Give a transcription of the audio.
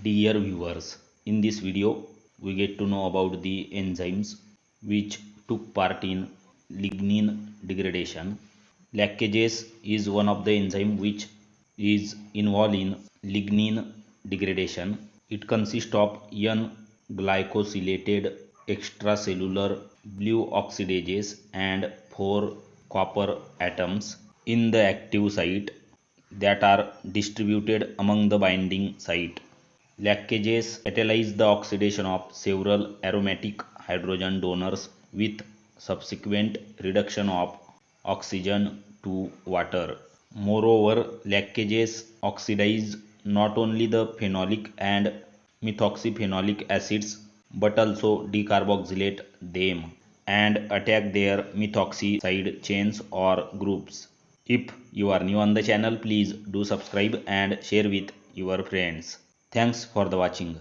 Dear viewers, in this video we get to know about the enzymes which took part in lignin degradation. Laccase is one of the enzyme which is involved in lignin degradation. It consists of N-glycosylated extracellular blue oxidases and 4 copper atoms in the active site that are distributed among the binding site. Lactases catalyze the oxidation of several aromatic hydrogen donors with subsequent reduction of oxygen to water. Moreover, lactases oxidize not only the phenolic and methoxyphenolic acids but also decarboxylate them and attack their methoxy side chains or groups. If you are new on the channel, please do subscribe and share with your friends. Thanks for the watching.